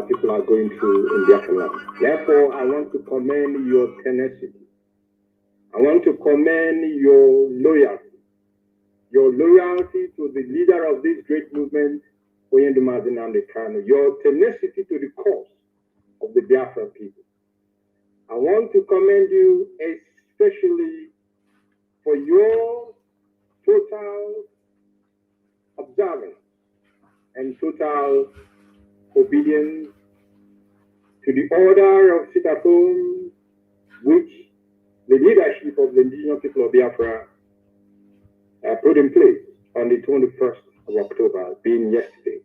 People are going through in Biafra. Therefore, I want to commend your tenacity. I want to commend your loyalty to the leader of this great movement, Oyendumazin Kanu, your tenacity to the cause of the Biafra people. I want to commend you especially for your total observance and total obedience to the order of sit-at-home, which the leadership of the indigenous people of Biafra put in place on the 21st of October, being yesterday,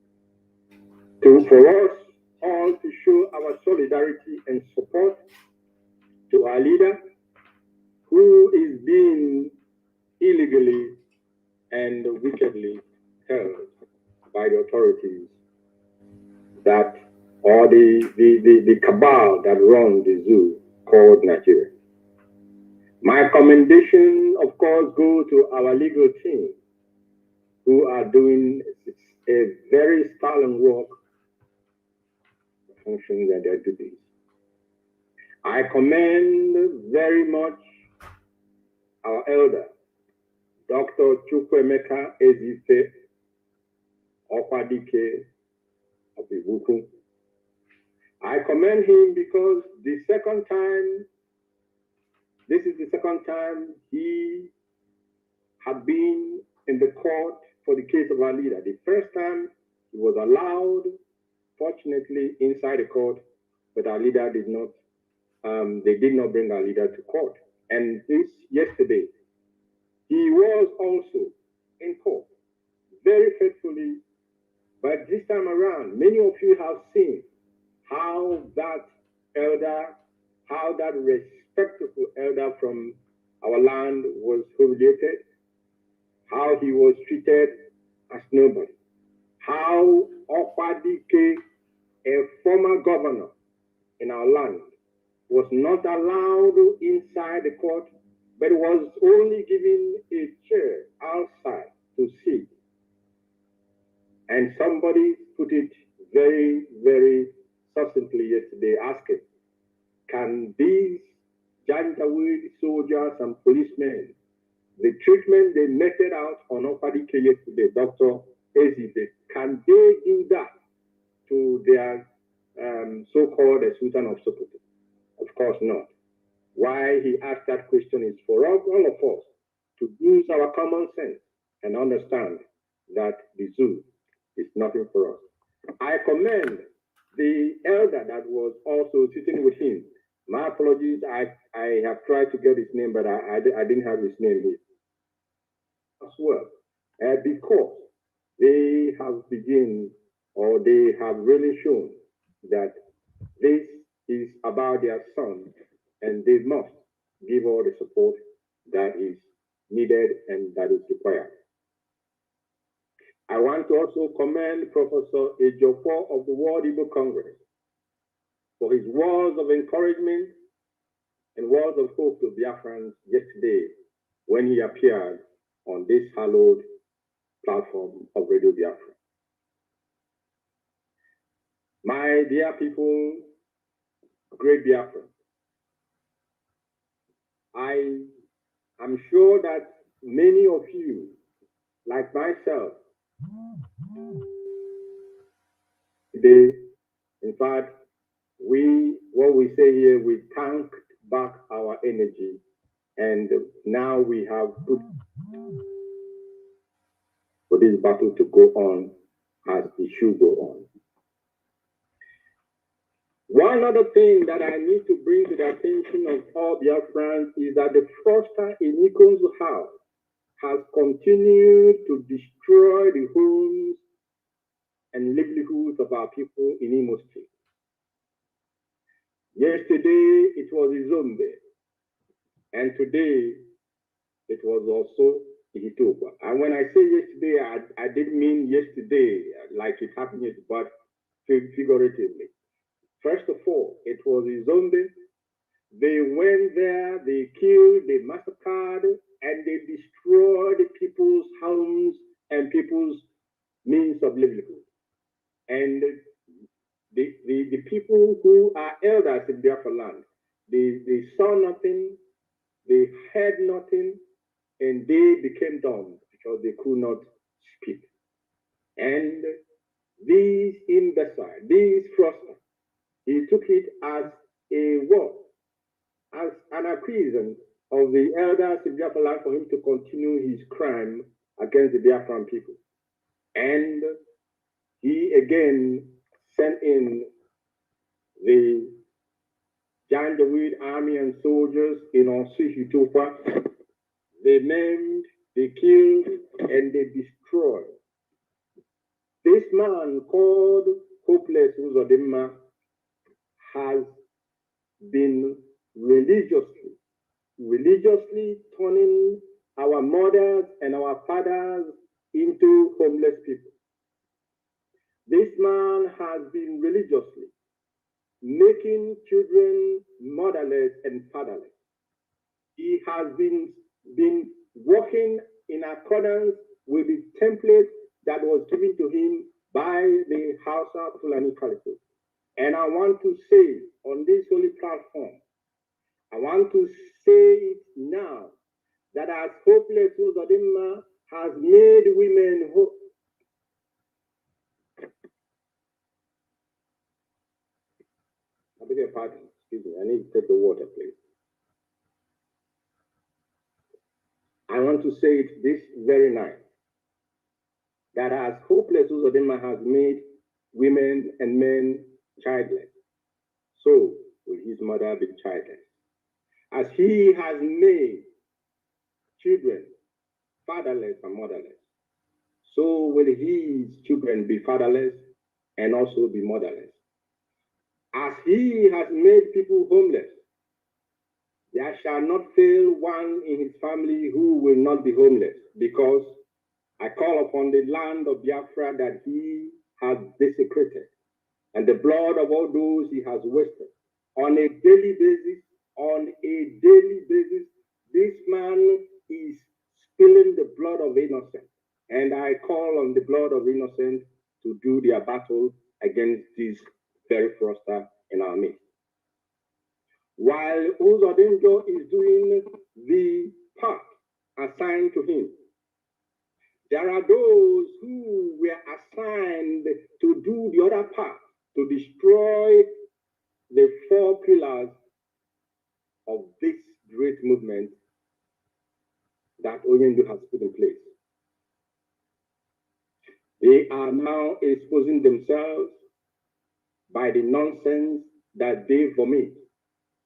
for us all to show our solidarity and support to our leader, who is being illegally and wickedly held by the authorities that, or the cabal that runs the zoo called Nigeria. My commendation, of course, goes to our legal team, who are doing a very sterling work, functions and their duties. I commend very much our elder, Dr. Chukwemeka Ezife Okwadike of the Wuku. I commend him because this is the second time he had been in the court for the case of our leader. The first time he was allowed, fortunately, inside the court, but our leader did not, they did not bring our leader to court. And this yesterday, he was also in court, very faithfully. But this time around, many of you have seen how that elder, how that respectable elder from our land was humiliated. how he was treated as nobody, how Okwadike, a former governor in our land, was not allowed inside the court, but was only given a chair outside to sit. And somebody put it very, very succinctly yesterday, asking, can these Janjaweed soldiers and policemen, the treatment they meted out on Okwadike yesterday, Dr. Ezide, can they do that to their so-called Sultan of Sokoto? Of course not. Why he asked that question is for all of us to use our common sense and understand that the zoo is nothing for us. I commend the elder that was also sitting with him. My apologies, I have tried to get his name, but I didn't have his name here as well. Because they have begun, or they have really shown that this is about their son, and they must give all the support that is needed and that is required. I want to also commend Professor Ejiofor of the World Igbo Congress for his words of encouragement and words of hope to Biafrans yesterday when he appeared on this hallowed platform of Radio Biafra. My dear people, great Biafra, I am sure that many of you, like myself, today, in fact, what we say here, we tank back our energy, and now we have put for this battle to go on as it should go on. One other thing that I need to bring to the attention of all Biafrans is that the fraudster in Ikon's house has continued to destroy the homes and livelihoods of our people in Imo State. Yesterday, it was Izombe, and today, it was also Ihitopa. And when I say yesterday, I didn't mean yesterday like it happened yesterday, but figuratively. First of all, it was Izombe. They went there, they killed, they massacred, and they destroyed people's homes and people's means of livelihood. And the people who are elders in Biafra land, they saw nothing, they heard nothing, and they became dumb because they could not speak. And these imbeciles, these fraudsters, he took it as a word, as an accusation of the elders in Biafra land for him to continue his crime against the Biafran people. And he again sent in the Janjaweed army and soldiers in Osuhitopa. They maimed, they killed, and they destroyed. This man called Hopeless Uzodimma has been religiously turning our mothers and our fathers into homeless people. This man has been religiously making children motherless and fatherless. He has been working in accordance with the template that was given to him by the Hausa Fulani Caliphate. And I want to say on this holy platform, I want to say it now, that as Hopeless Uzodimma has made women I beg your pardon, excuse me, I need to take the water, please. I want to say it this very night, that as Hopeless Uzodimma has made women and men childless, so will his mother be childless. As he has made children fatherless and motherless, so will his children be fatherless and also be motherless. As he has made people homeless, There shall not fail one in his family who will not be homeless, because I call upon the land of Biafra that he has desecrated, and the blood of all those he has wasted on a daily basis. On a daily basis, this man is spilling the blood of innocent, and I call on the blood of innocent to do their battle against this very fraudster in our midst. While Uzodenjo is doing the part assigned to him, there are those who were assigned to do the other part, to destroy the four pillars of this great movement that Oyendu has put in place. They are now exposing themselves by the nonsense that they vomit.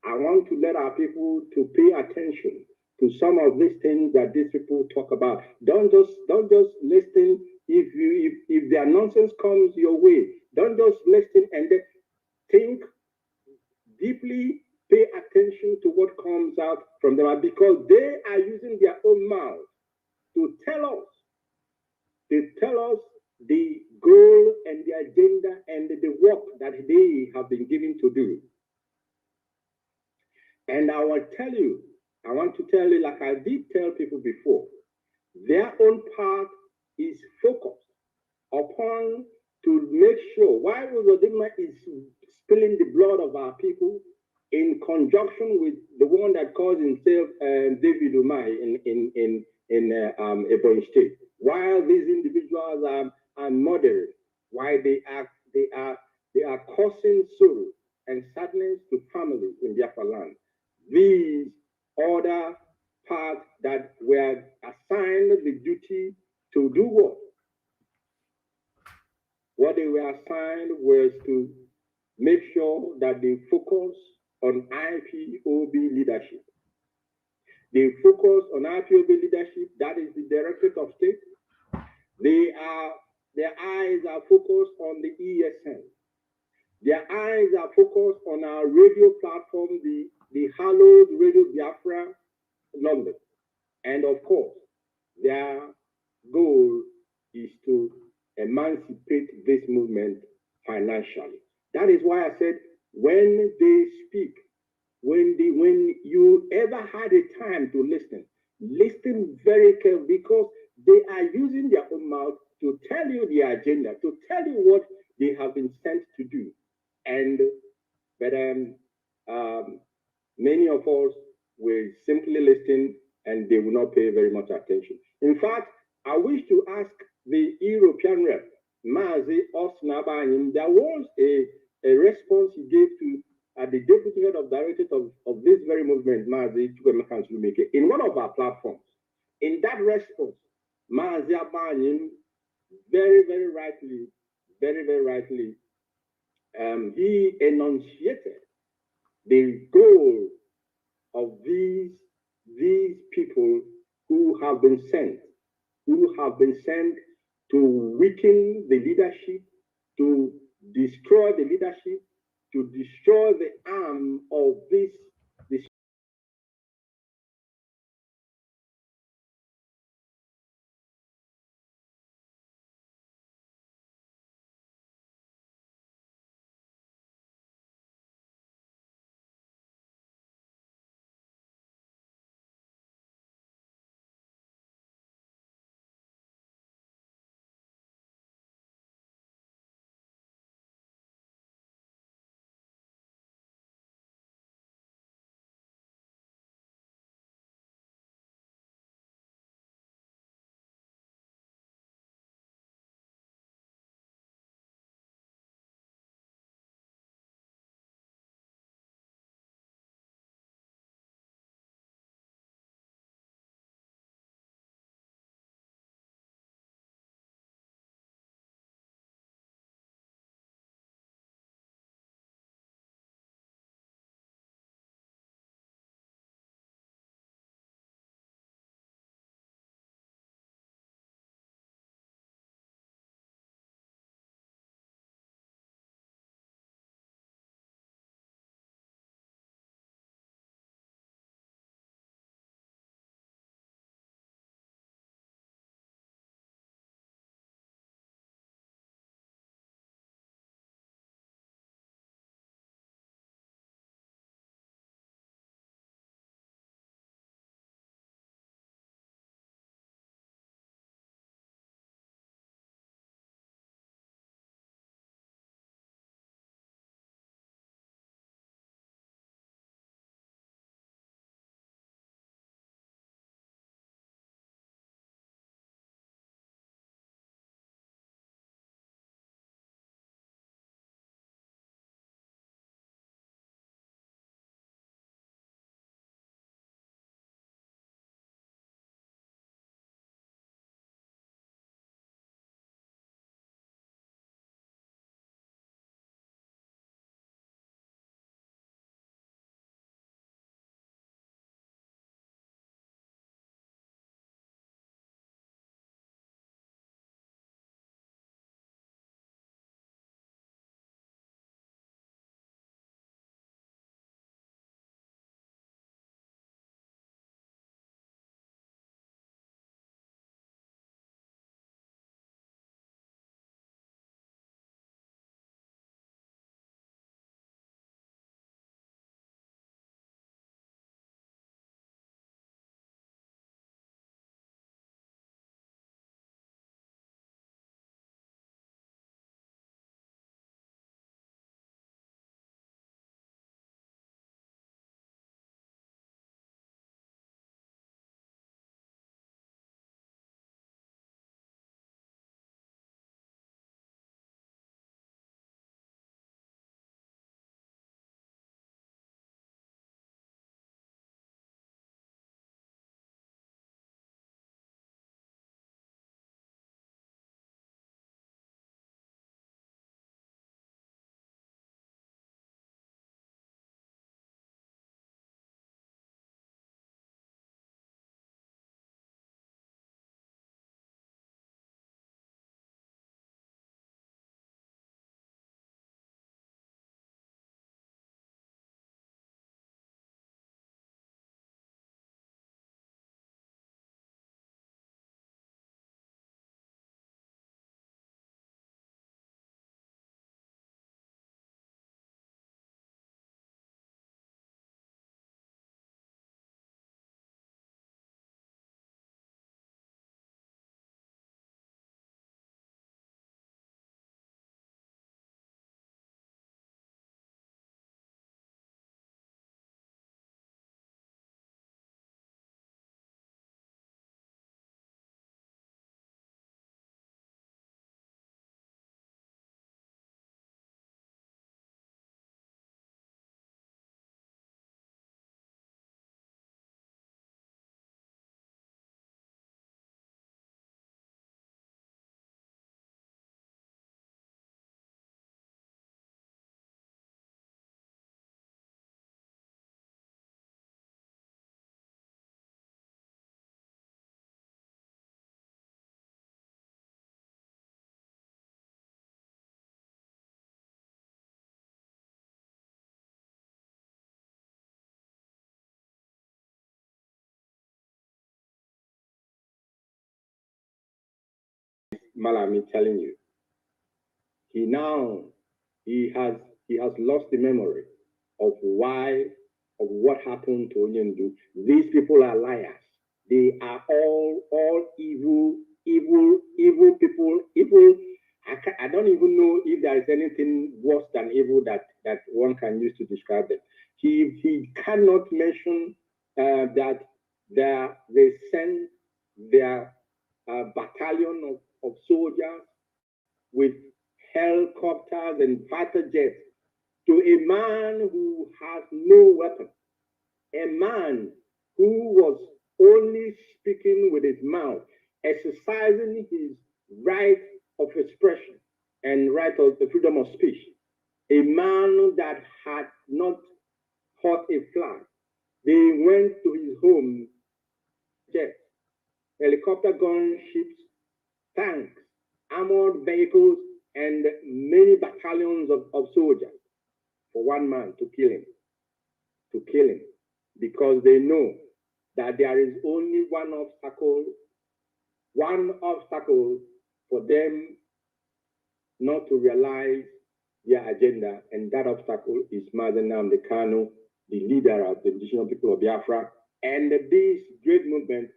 I want to let our people to pay attention to some of these things that these people talk about. Don't just listen. If their nonsense comes your way, don't just listen and then think deeply. Pay attention to what comes out from them, because they are using their own mouth to tell us the goal and the agenda and the work that they have been given to do. And I want to tell you, like I did tell people before, their own part is focused upon to make sure why Uzodinma is spilling the blood of our people in conjunction with the one that calls himself David Umai in Ebonyi State. While these individuals are murdering, why they are causing sorrow and sadness to families in Biafra land. These other parts that were assigned the duty to do what? What they were assigned was to make sure that they focus on IPOB leadership. They focus on IPOB leadership, that is the Directorate of State. Their eyes are focused on the ESN. Their eyes are focused on our radio platform, the hallowed Radio Biafra, London. And of course, their goal is to emancipate this movement financially. That is why I said, when they speak, when you ever had a time to listen very carefully, because they are using their own mouth to tell you the agenda, to tell you what they have been sent to do. But many of us will simply listen and they will not pay very much attention. In fact, I wish to ask the European rep, Mazi Osnabanim, there was a response he gave to the deputy head of directorate of this very movement, Mazi Chukwemeka, in one of our platforms. In that response, Mazi Abanim very, very rightly, he enunciated the goal of these people who have been sent to weaken the leadership, to destroy the leadership, to destroy the arm of this Malami telling you. He has lost the memory of what happened to Onyendu. These people are liars. They are all evil people. Evil. I don't even know if there is anything worse than evil that one can use to describe them. He cannot mention that they send their battalion of soldiers with helicopters and fighter jets to a man who has no weapon, a man who was only speaking with his mouth, exercising his right of expression and right of the freedom of speech, a man that had not caught a flag. They went to his home, jets, helicopter gunships, tanks, armored vehicles, and many battalions of soldiers for one man to kill him, because they know that there is only one obstacle for them not to realize their agenda, and that obstacle is Mazen Nnamdi Kanu, the leader of the indigenous people of Biafra, and this great movement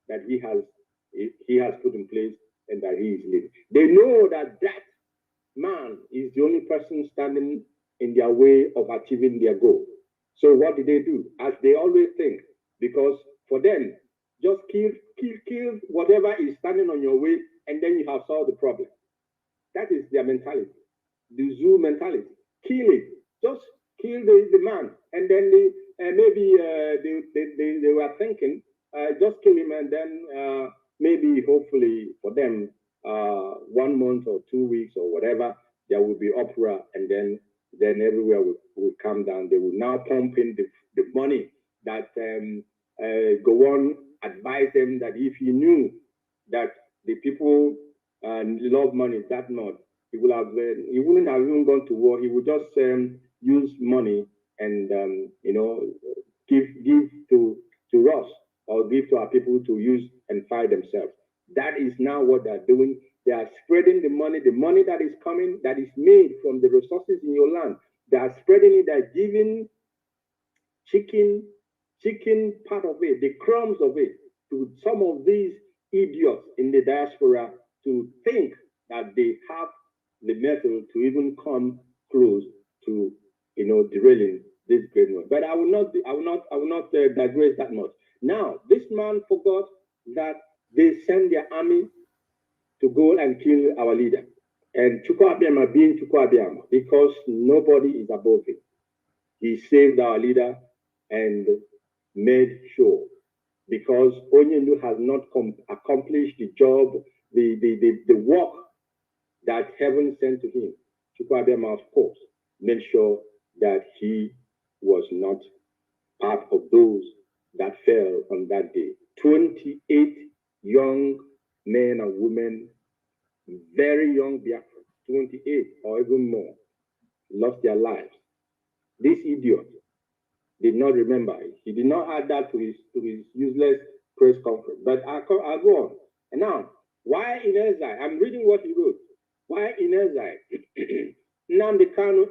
that he has put in place and that he is leading. They know that man is the only person standing in their way of achieving their goal. So what do? As they always think, because for them, just kill whatever is standing on your way, and then you have solved the problem. That is their mentality, the zoo mentality. Kill it, just kill the man, and then they were thinking, just kill him, and then maybe hopefully for them, 1 month or 2 weeks or whatever, there will be uproar, and then everywhere will calm down. They will now pump in the money that Gowon advised them that if he knew that the people love money that much, he wouldn't have even gone to war. He would just use money and give to us, or give to our people to use and fight themselves. That is now what they're doing. They are spreading the money that is coming, that is made from the resources in your land. They are spreading it. They're giving chicken part of it, the crumbs of it, to some of these idiots in the diaspora to think that they have the metal to even come close to derailing this great one. But I will not digress that much. Now, this man forgot that they send their army to go and kill our leader. And Chukwuabiama being Chukwuabiama, because nobody is above him. He saved our leader and made sure, because Onyendu has not accomplished the job, the work that heaven sent to him. Chukwuabiama, of course, made sure that he was not part of those that fell on that day. 28 young men and women, very young Biafrans, 28 or even more, lost their lives. This idiot did not remember it. He did not add that to his useless press conference. But I'll go on. And now, why in exile? I'm reading what he wrote. Why in exile? Nnamdi Kanu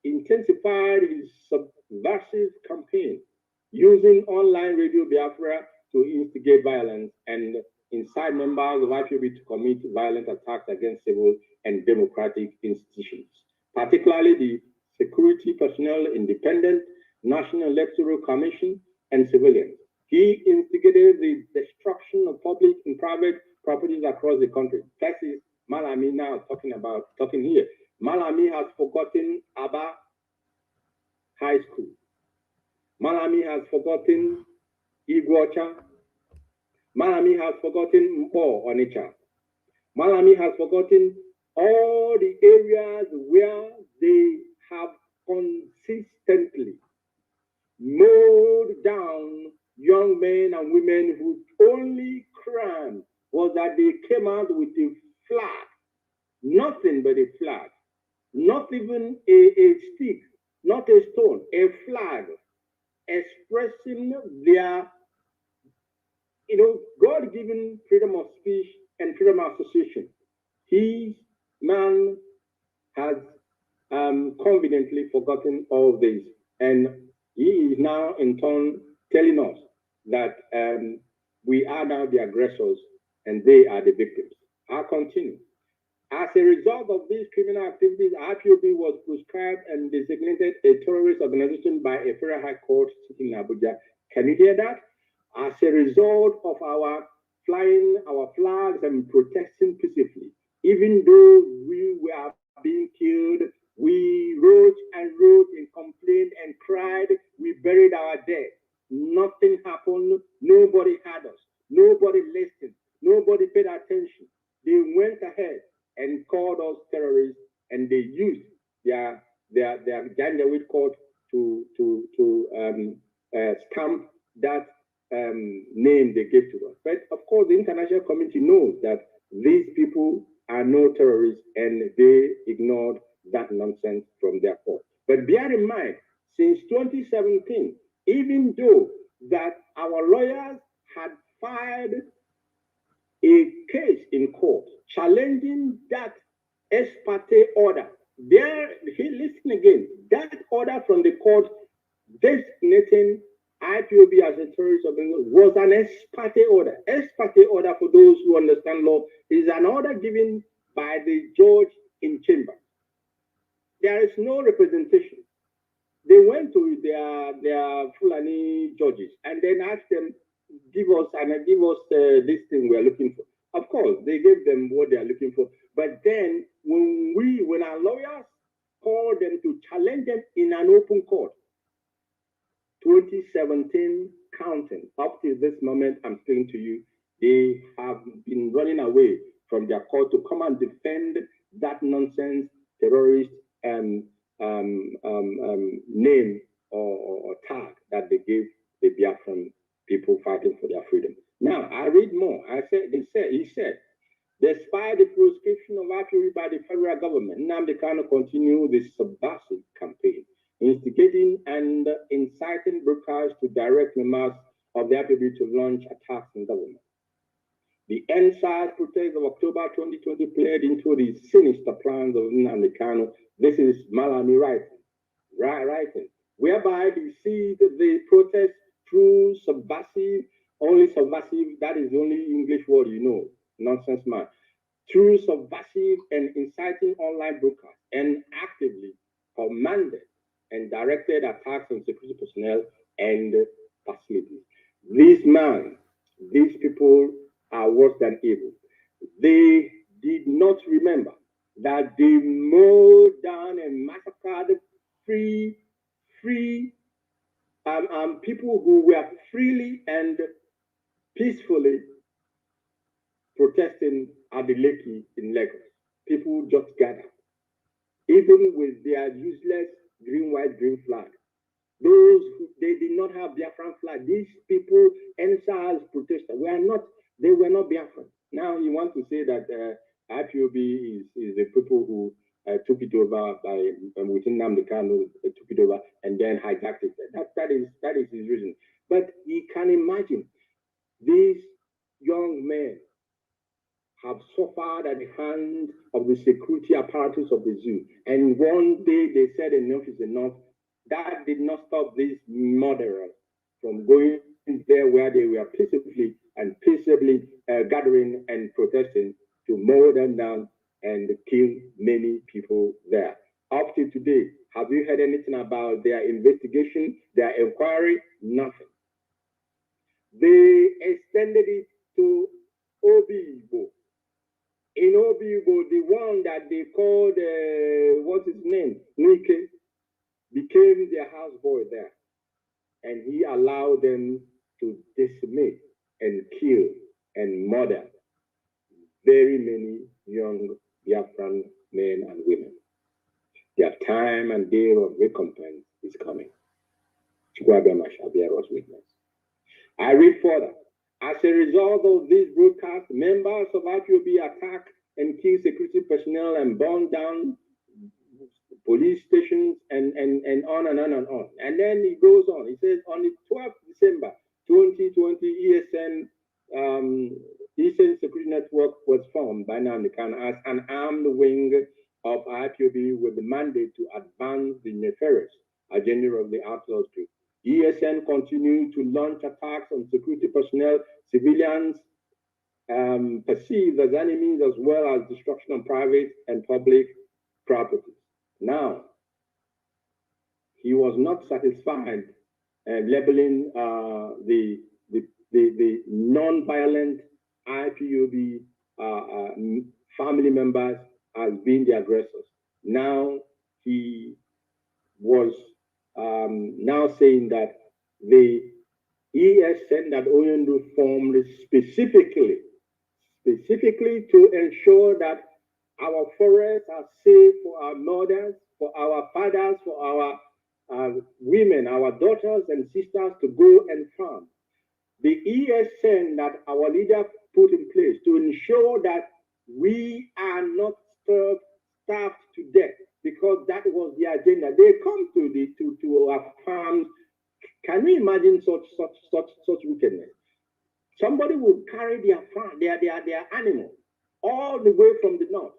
intensified his subversive campaign using online Radio Biafra to instigate violence and incite members of IPOB to commit violent attacks against civil and democratic institutions, particularly the security personnel, independent National Electoral Commission, and civilians. He instigated the destruction of public and private properties across the country. That is Malami now talking here. Malami has forgotten Aba High School. Malami has forgotten Iguacha. Malami has forgotten Mpo Onitsha. Malami has forgotten all the areas where they have consistently mowed down young men and women whose only crime was that they came out with a flag, nothing but a flag, not even a stick, not a stone, a flag, expressing their God-given freedom of speech and Freedom Association. His man has conveniently forgotten all this, and he is now in turn telling us that we are now the aggressors and they are the victims. I'll continue. As a result of these criminal activities, IPOB was prescribed and designated a terrorist organization by a federal high court sitting in Abuja. Can you hear that? As a result of our flying our flags and protesting peacefully, even though we were being killed, we wrote and wrote and complained and cried, we buried our dead. Nothing happened, nobody had us, nobody listened, nobody paid attention. They went ahead and called us terrorists, and they used their Janjaweed court to stamp that name they gave to us. But of course, the international community knows that these people are no terrorists, and they ignored that nonsense from their court. But bear in mind, since 2017, even though that our lawyers had filed a case in court challenging that ex parte order. There, listen again, that order from the court designating IPOB as a terrorist organization was an ex parte order. Ex parte order, for those who understand law, is an order given by the judge in chamber. There is no representation. They went to their Fulani judges and then asked them, give us this thing we're looking for. Of course, they gave them what they're looking for. But then when our lawyers called them to challenge them in an open court, 2017 counting, up to this moment I'm speaking to you, they have been running away from their court to come and defend that nonsense terrorist name or tag that they gave the Biafran people fighting for their freedom. Now, I read more. He said, despite the proscription of IPOB by the federal government, Nnamdi Kanu continued the subversive campaign, instigating and inciting broadcasts to direct members of the IPOB to launch attacks on government. The end-SARS protest of October 2020 played into the sinister plans of Nnamdi Kanu. This is Malami writing, whereby he sees the protest through subversive, that is the only English word you know, nonsense man, through subversive and inciting online broadcasts, and actively commanded and directed attacks on security personnel and facilities. These people are worse than evil. They did not remember that they mowed down and massacred people who were freely and peacefully protesting at the Lekki in Lagos. People just gathered, even with their useless green, white, green flag. They did not have Biafran flag. These people, NSAS protesters, they were not Biafran. Now you want to say that IPOB is the people who took it over by within Nnamdi Kanu, took it over and then hijacked it. That is his reason. But you can imagine these young men have suffered at the hands of the security apparatus of the zoo. And one day they said enough is enough. That did not stop these murderers from going there where they were peacefully gathering and protesting to mow them down and kill many people there. Up to today, have you heard anything about their investigation, their inquiry? Nothing. They extended it to Obibo. In Obibo, the one that they called, what's his name? Nike, became their houseboy there. And he allowed them to decimate and kill and murder very many young Biafran men and women. Their time and day of recompense is coming. Chukwuabema shall bear us witness. I read further. As a result of this broadcast, members of IPOB attack and kill security personnel and burn down police stations and on and on and on. And then he goes on. He says, on the 12th December 2020, ESN Eastern Security Network was formed by Nnamdi Kanu as an armed wing of IPOB with the mandate to advance the nefarious agenda of the outlaws group. ESN continued to launch attacks on security personnel, civilians perceived as enemies, as well as destruction of private and public properties. Now, he was not satisfied labeling the non-violent IPOB family members as being the aggressors. Now he was now saying that the ESN that Oyundu formed specifically to ensure that our forests are safe for our mothers, for our fathers, for our women, our daughters and sisters to go and farm. The ESN that our leader put in place to ensure that we are not starved to death, because that was the agenda. They come to our farms. Can you imagine such wickedness? Somebody will carry their animal all the way from the north.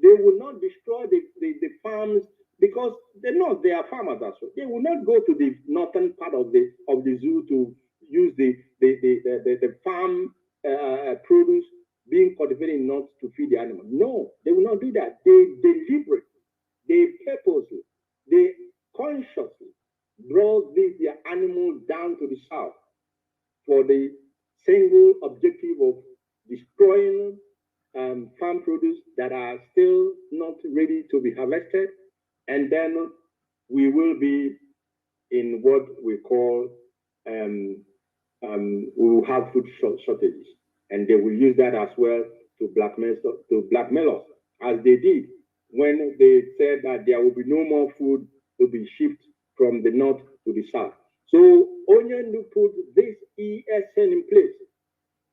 They will not destroy the farms because they are farmers as well. They will not go to the northern part of the zoo to use the farm produce being cultivated in north to feed the animal. No, they will not do that. They deliberately, they purposely, they consciously brought their animals down to the south for the single objective of destroying farm produce that are still not ready to be harvested, and then we will be in what we call we will have food shortages, and they will use that as well to blackmail us, as they did when they said that there will be no more food to be shipped from the north to the south. So Onyendu put this ESN in place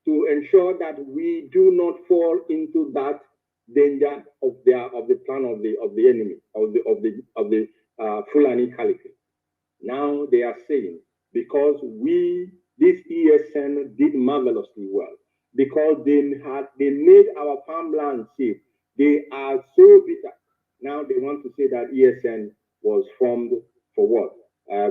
to ensure that we do not fall into that danger of the plan of the enemy, of the Fulani Caliphate. Now they are saying, because this ESN did marvelously well, because they made our farmland safe. They are so bitter. Now they want to say that ESN was formed for what?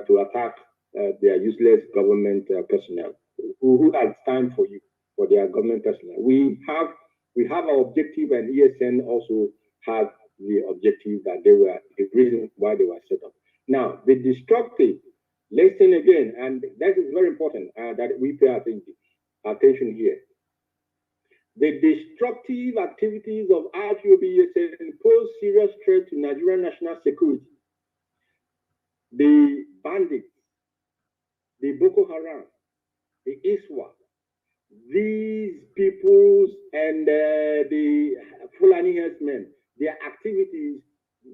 To attack their useless government personnel. Who has time for you, for their government personnel? We have our objective, and ESN also has the objective that they were the reason why they were set up. Now, the destructive, listen again, and that is very important that we pay attention here. The destructive activities of IPOB pose serious threat to Nigerian national security. The bandits, the Boko Haram, the ISWA, these peoples and the Fulani herdsmen, their activities,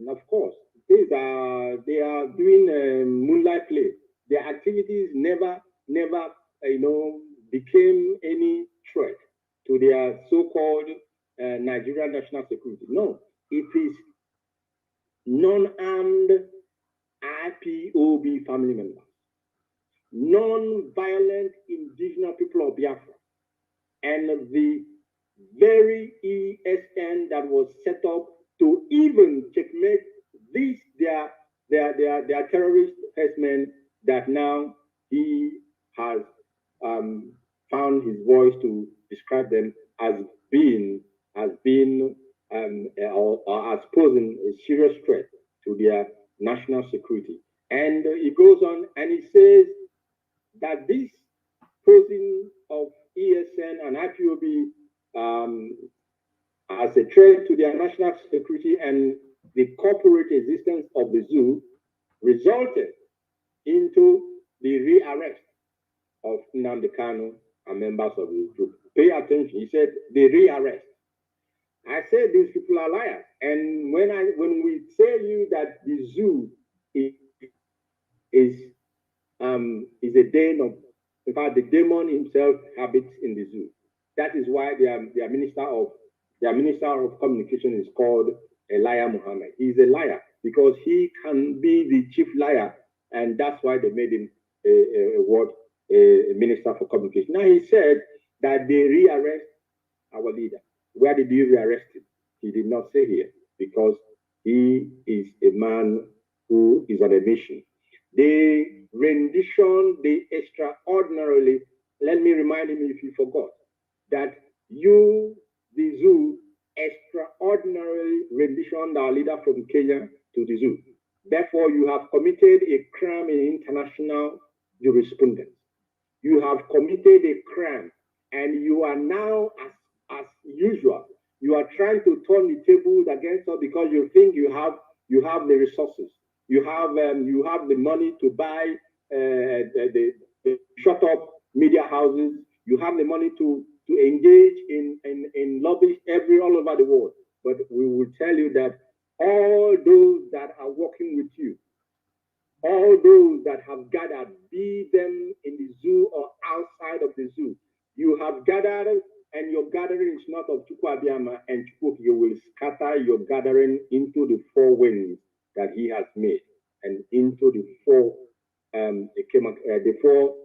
of course, they are doing moonlight play. Their activities never became any threat to their so-called Nigerian national security. No, it is non-armed IPOB family members, non-violent indigenous people of Biafra, and the very ESN that was set up to even checkmate these their terrorist herdsmen that now he has found his voice to describe them as being or as posing a serious threat to their national security. And he goes on and he says that this posing of ESN and IPOB as a threat to their national security and the corporate existence of the zoo resulted into the rearrest of Nnamdi Kanu and members of the group. Pay attention. He said the rearrest. I said these people are liars. And when we tell you that the zoo is a den of, in fact, the demon himself habits in the zoo. That is why their minister of communication is called Elijah Muhammad. He's a liar because he can be the chief liar, and that's why they made him a minister for communication. Now he said that they rearrest our leader. Where did you be arrested? He did not say here because he is a man who is on a mission. The rendition, the extraordinarily, let me remind him if you forgot, that you, the zoo, extraordinarily renditioned our leader from Kenya to the zoo. Therefore, you have committed a crime in international jurisprudence. You have committed a crime, and you are now, as usual, you are trying to turn the tables against us because you think you have the resources, you have the money to buy the shut up media houses, you have the money to engage in lobby all over the world. But we will tell you that all those that are working with you, all those that have gathered, be them in the zoo or outside of the zoo, you have gathered, and your gathering is not of Chukwuabiama and Chukwu. You will scatter your gathering into the four winds that he has made, and into the four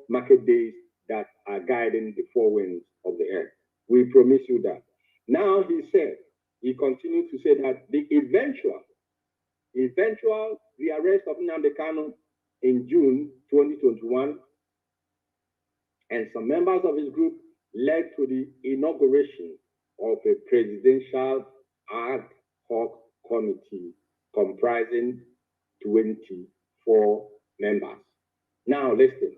market days that are guiding the four winds of the earth. We promise you that. Now he continued to say that the eventual rearrest of Nnamdi Kanu in June 2021, and some members of his group led to the inauguration of a presidential ad hoc committee comprising 24 members. Now listen,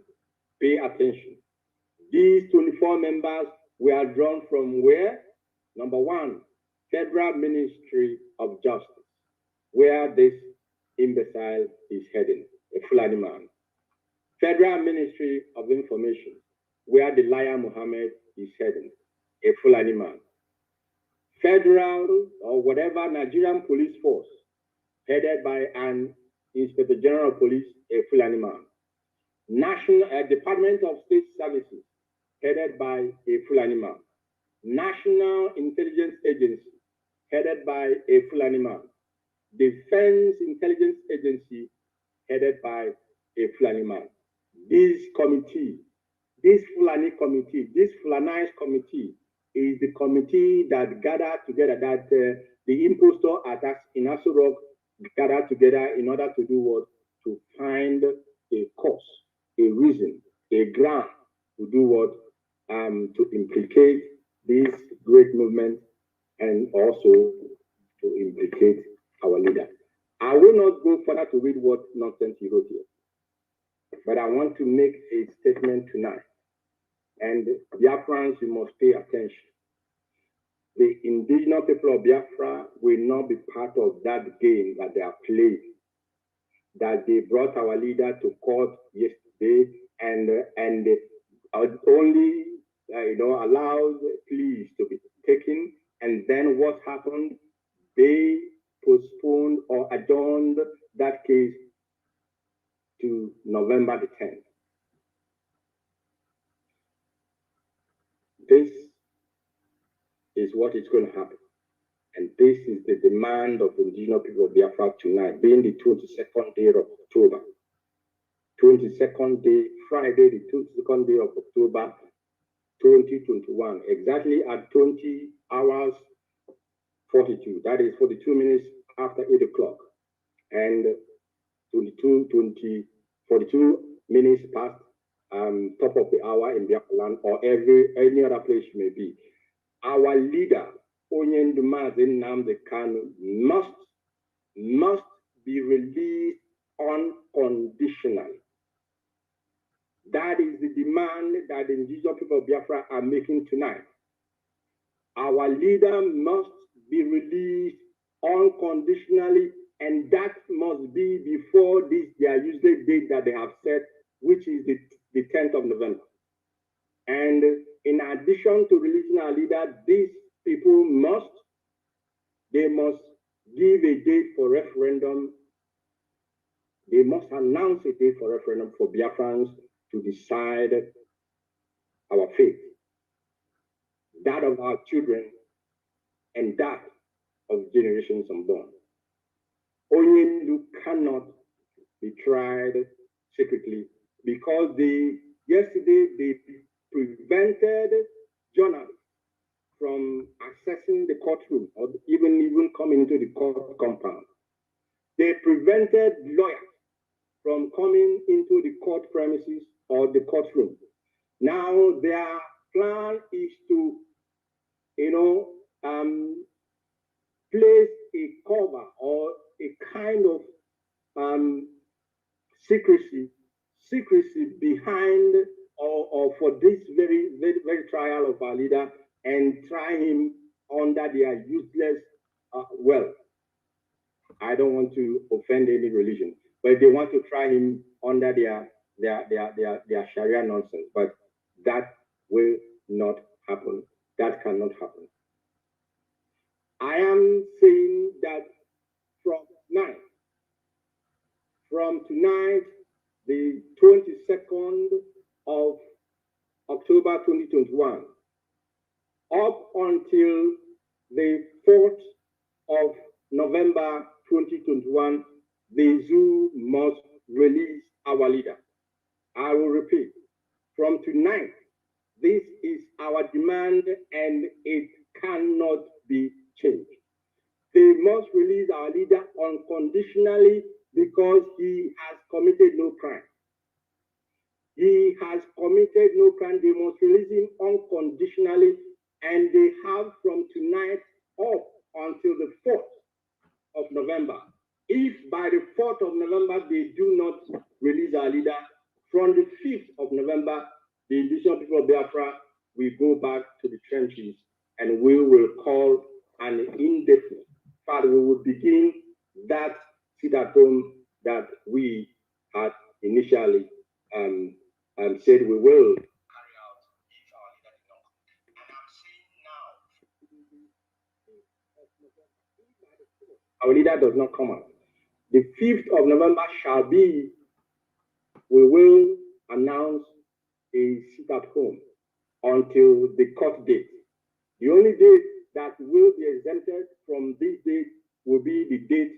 pay attention. These 24 members were drawn from where? Number one, Federal Ministry of Justice, where this imbecile is heading, a Fulani man. Federal Ministry of Information, where the liar Mohammed is heading, a Fulani man. Federal or whatever Nigerian police force, headed by an Inspector General of Police, a Fulani man. National Department of State Services, headed by a Fulani man. National Intelligence Agency, headed by a Fulani man. Defense Intelligence Agency, headed by a Fulani man. This committee, this Fulani committee, this Fulanized committee is the committee that gathered together, that the impostor attacks in Aso Rock gathered together in order to do what? To find a cause, a reason, a ground to do what? To implicate this great movement and also to implicate our leader. I will not go further to read what nonsense he wrote here, but I want to make a statement tonight. And Biafrans, you must pay attention. The indigenous people of Biafra will not be part of that game that they are playing. That they brought our leader to court yesterday and only allowed pleas to be taken, and then what happened? They postponed or adjourned that case to November the 10th. This is what is going to happen. And this is the demand of the indigenous people of Biafra tonight, being the 22nd day of October. 22nd day, Friday, the 22nd day of October, 2021, exactly at 20 hours 42. That is 42 minutes after 8 o'clock. And 42 minutes past top of the hour in Biafra land or any other place you may be. Our leader, Onyendumazi Nnamdi Kanu, must be released unconditionally. That is the demand that the indigenous people of Biafra are making tonight. Our leader must be released unconditionally, and that must be before this their usual date that they have set, which is the 10th of November. And in addition to releasing our leader, these people must give a date for referendum. They must announce a date for referendum for Biafrans to decide our fate, that of our children, and that of generations unborn. Onyendu cannot be tried secretly because yesterday they prevented journalists from accessing the courtroom or even coming into the court compound. They prevented lawyers from coming into the court premises or the courtroom. Now their plan is to, place a cover or a kind of secrecy behind or for this very trial of our leader and try him under their useless I don't want to offend any religion, but they want to try him under their Sharia nonsense. But that will not happen. That cannot happen. I am saying that from tonight, the 22nd of October 2021, up until the 4th of November 2021, the zoo must release our leader. I will repeat, from tonight, this is our demand and it cannot be changed. They must release our leader unconditionally because he has committed no crime. He has committed no crime. They must release him unconditionally, and they have from tonight up until the 4th of November. If by the 4th of November they do not release our leader, from the 5th of November, the indigenous people of Biafra will go back to the trenches and we will call an indefinite. In fact, we will begin that sit at home that we had initially said we will carry out if our leader did not come. And I'm saying now, our leader does not come out. The 5th of November shall be, we will announce a sit at home until the court date. The only date that will be exempted from this date will be the date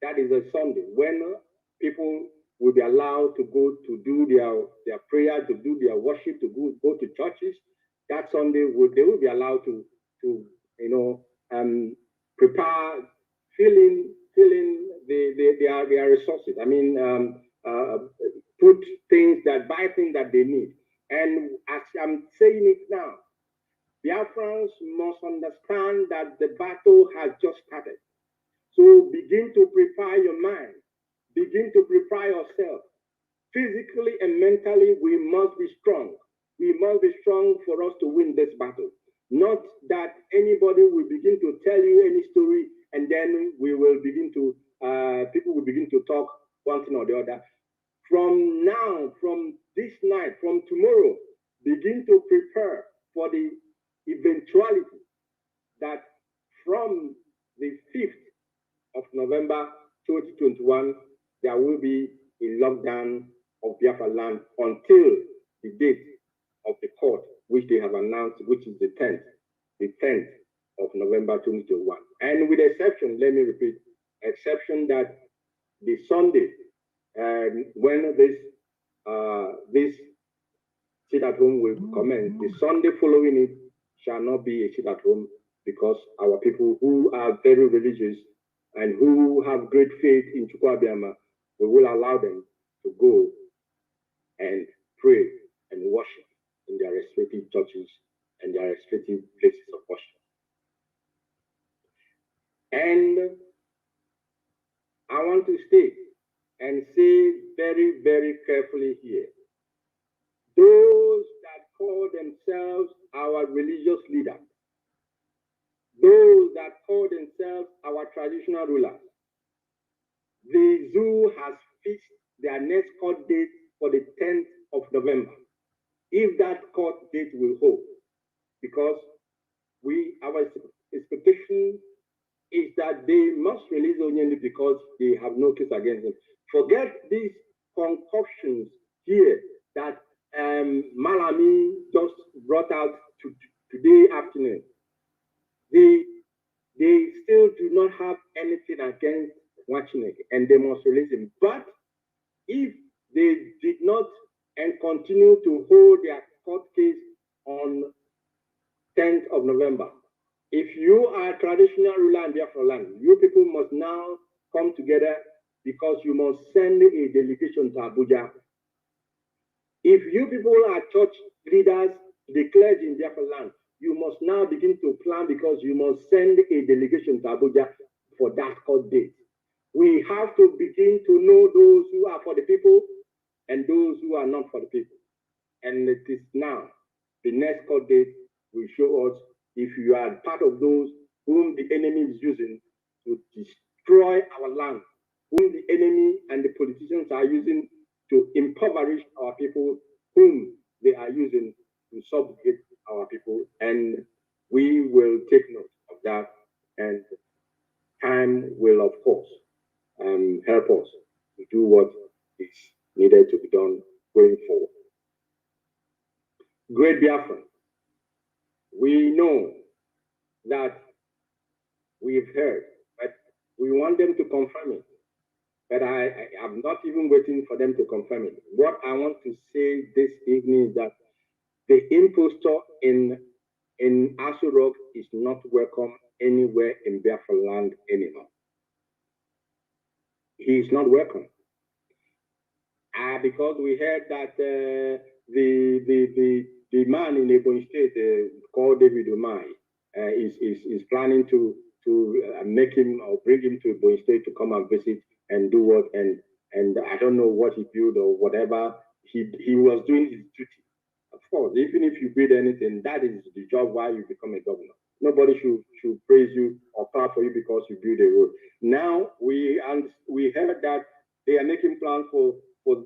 that is a Sunday, when people will be allowed to go to do their prayer, to do their worship, to go to churches. That Sunday, they will be allowed to prepare, fill in their resources. I mean, buy things that they need. And as I'm saying it now, Biafrans must understand that the battle has just started. So begin to prepare your mind. Begin to prepare yourself. Physically and mentally, we must be strong. We must be strong for us to win this battle. Not that anybody will begin to tell you any story and then we will begin to, people will begin to talk one thing or the other. From now, from this night, from tomorrow, begin to prepare for the eventuality that from the 5th of November 2021, there will be a lockdown of Biafra land until the date of the court, which they have announced, which is the 10th of November 2021. And with exception, let me repeat, exception that the Sunday, when this sit at home will commence, the Sunday following it shall not be a sit at home, because our people who are very religious and who have great faith in Chukwuabiama, we will allow them to go and pray and worship in their respective churches and their respective places of worship. And I want to state and say very, very carefully here, those that call themselves our religious leaders, those that call themselves our traditional rulers, the zoo has fixed their next court date for the 10th of November, if that court date will hold, because our expectation is that they must release Onyendi because they have no case against him. Forget these concoctions here that Malami just brought out today afternoon. They still do not have anything against Wachineke, and they must release him. But if they did not and continue to hold their court case on 10th of November, If you are traditional ruler in Biafra land, you people must now come together because you must send a delegation to Abuja. If you people are church leaders, the clergy in Biafra land, you must now begin to plan because you must send a delegation to Abuja for that court date. We have to begin to know those who are for the people and those who are not for the people. And it is now, the next court date will show us if you are part of those whom the enemy is using to destroy our land, whom the enemy and the politicians are using to impoverish our people, whom they are using to subjugate our people. And we will take note of that, and time will, of course, help us to do what is needed to be done going forward. Great Biafran, we know that we've heard, but we want them to confirm it. But I am not even waiting for them to confirm it. What I want to say this evening is that the impostor in Aso Rock is not welcome anywhere in Biafra land anymore. He is not welcome. Because we heard that the man in Ebonyi State called David Umai is planning to make him or bring him to Ebonyi State to come and visit and do what, and I don't know what he built or whatever. He was doing his duty. Of course, even if you build anything, that is the job why you become a governor. Nobody should praise you or clap for you because you build a road. Now we heard that they are making plans for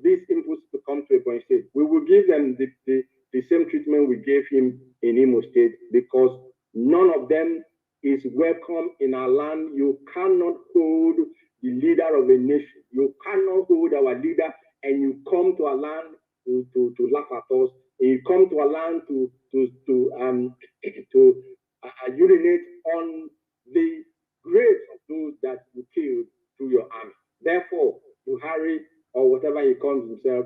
these inputs to come to Ebonyi State. We will give them the same treatment we gave him in Imo State because none of them is welcome in our land. You cannot hold the leader of a nation. You cannot hold our leader and you come to our land to laugh at us. And you come to our land to urinate on the graves of those that you killed through your army. Therefore, Buhari or whatever he calls himself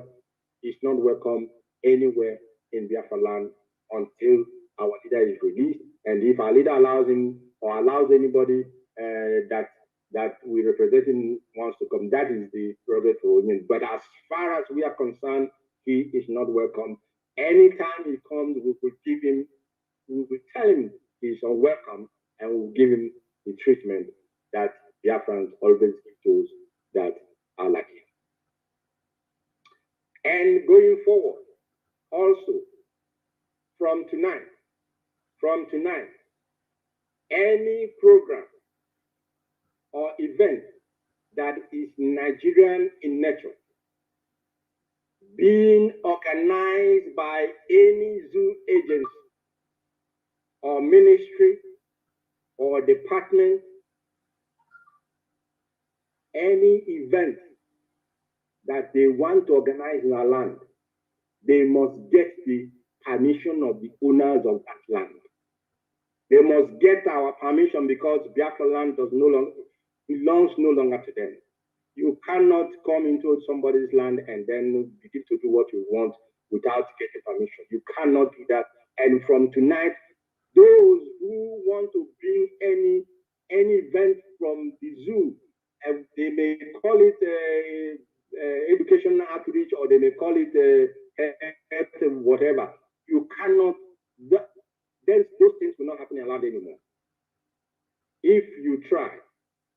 is not welcome anywhere in Biafra land until our leader is released. And if our leader allows him or allows anybody that we represent him wants to come, that is the prerogative for him. But as far as we are concerned, he is not welcome. Anytime he comes, we will tell him he's unwelcome, and we will give him the treatment that Biafrans always give those that are like him. And going forward, also, from tonight, any program or event that is Nigerian in nature, being organized by any zoo agency or ministry or department, any event that they want to organize in our land, they must get the permission of the owners of that land. They must get our permission because Biafra land belongs no longer to them. You cannot come into somebody's land and then begin to do what you want without getting permission. You cannot do that. And from tonight, those who want to bring any event from the zoo, and they may call it educational outreach or they may call it whatever, you cannot, those things will not happen in our land anymore. If you try,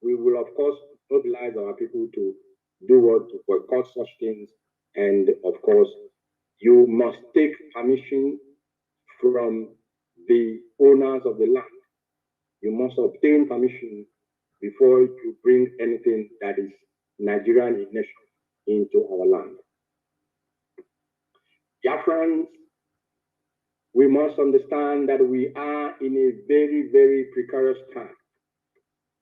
we will of course mobilize our people to do what to boycott such things, and of course you must take permission from the owners of the land. You must obtain permission before you bring anything that is Nigerian in nature into our land. Biafrans, we must understand that we are in a very, very precarious time.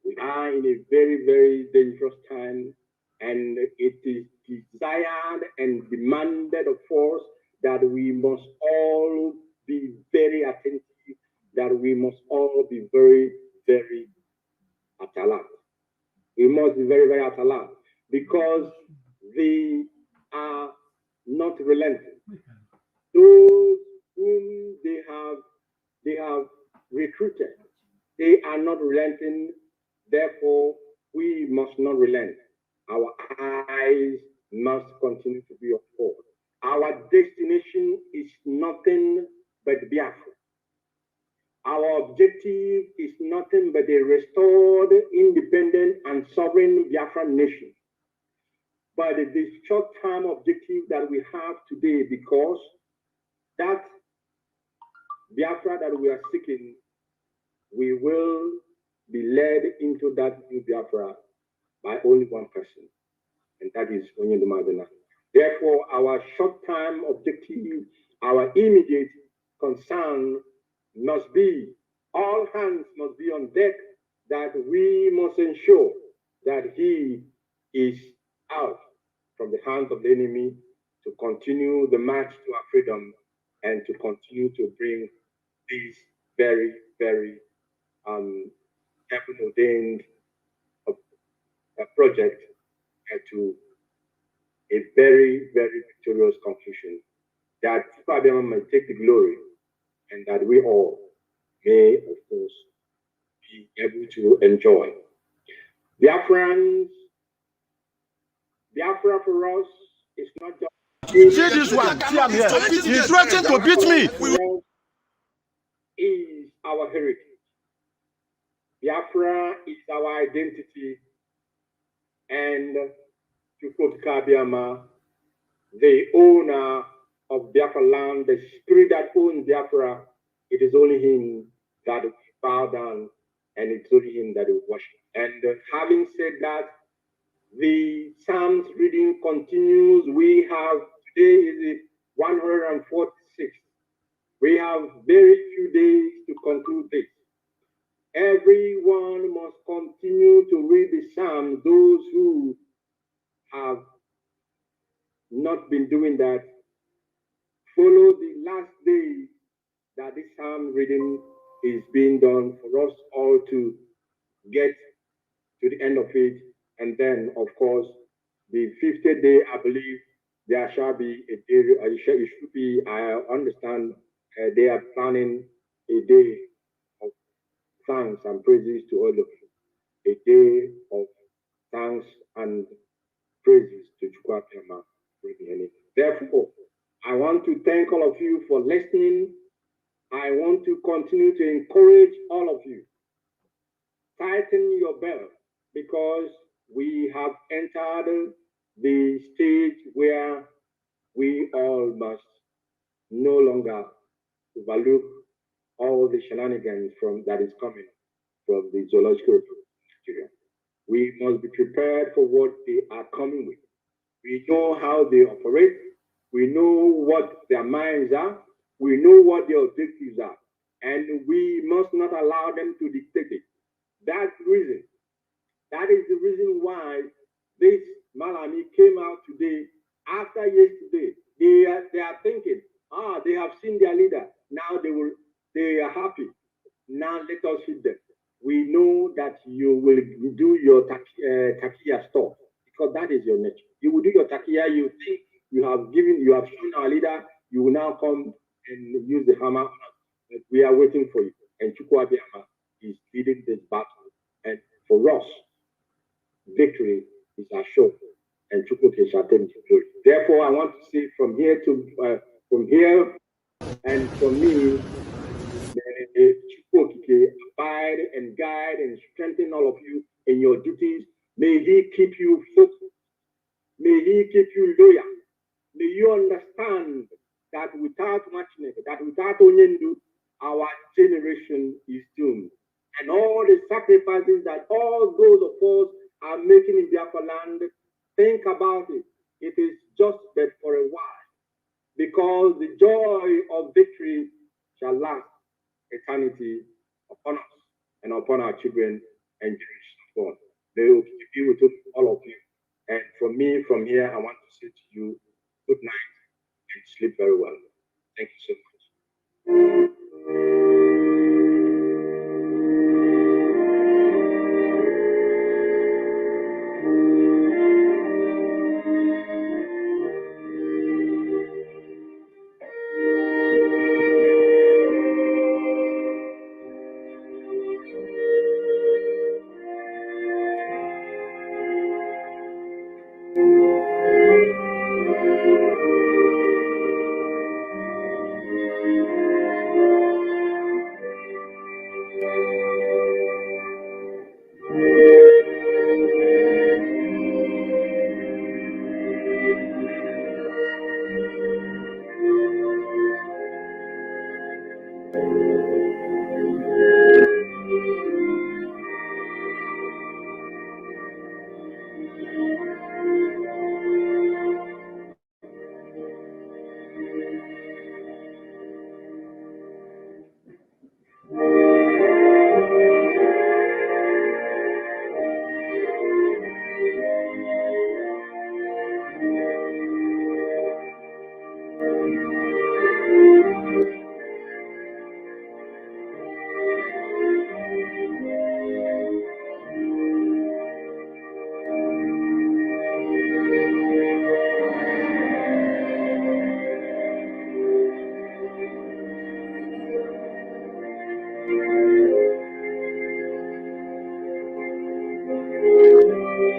We are in a very, very dangerous time, and it is desired and demanded of us that we must all be very attentive, that we must all be very, very at alert. We must be very, very at alert because they are not relenting. Those whom they have recruited, They are not relenting, therefore we must not relent. Our eyes must continue to be upward. Our destination is nothing but Biafra. Our objective is nothing but a restored, independent, and sovereign Biafran nation. But the short-term objective that we have today, because that Biafra that we are seeking, we will be led into that new Biafra by only one person, and that is Onyendumadina. Therefore, our short-term objective, our immediate concern must be, all hands must be on deck, that we must ensure that he is out from the hands of the enemy to continue the march to our freedom and to continue to bring this very, very heaven-ordained project to a very, very victorious conclusion, that Fabian may take the glory and that we all may, of course, be able to enjoy. Biafrans, Biafra for us is not just... See this one, see I'm here. He's threatening to beat me. Is our heritage. Biafra is our identity, and Chukwuka Biama, the owner of Biafra land, the spirit that owns Biafra, it is only him that we bow down, and it's only him that we worship. And having said that, the Psalms reading continues. We have, today is 146. We have very few days to conclude this. Everyone must continue to read the Psalms. Those who have not been doing that, follow the last days that this Psalm reading is being done for us all to get to the end of it. And then, of course, the 50th day, I believe there shall be a day, it should be, I understand, they are planning a day of thanks and praises to all of you. A day of thanks and praises to Chukwuka. Therefore, I want to thank all of you for listening. I want to continue to encourage all of you. Tighten your belt, because we have entered the stage where we all must no longer overlook all the shenanigans that is coming from the zoological report of Nigeria. We must be prepared for what they are coming with. We know how they operate. We know what their minds are. We know what their objectives are. And we must not allow them to dictate it. That is the reason why this Malami came out today after yesterday. They are thinking, they have seen their leader. Now they are happy. Now let us hit them. We know that you will do your takia stuff, because that is your nature. You will do your takia. You think you have shown our leader. You will now come and use the hammer. We are waiting for you. And Chukwuka is leading this battle. And for us, victory is assured, and Chukwuka shall take the glory. Therefore, I want to say from here and from me, Chukwuka abide and guide and strengthen all of you in your duties. May he keep you focused. May he keep you loyal. May you understand that without muchness, that without Onyendu, our generation is doomed. And all the sacrifices that all those of us are making in Biafra land, think about it. It is just but for a while, because the joy of victory shall last eternity upon us and upon our children and generations to come. May we be with all of you. And from me, from here, I want to say to you, good night and sleep very well. Thank you so much.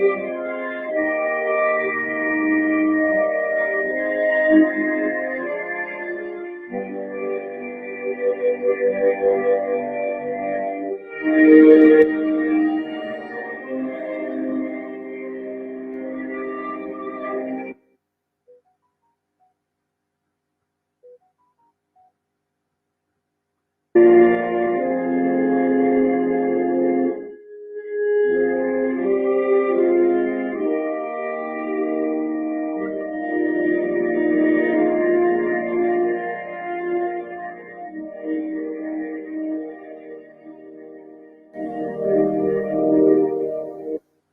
Thank you.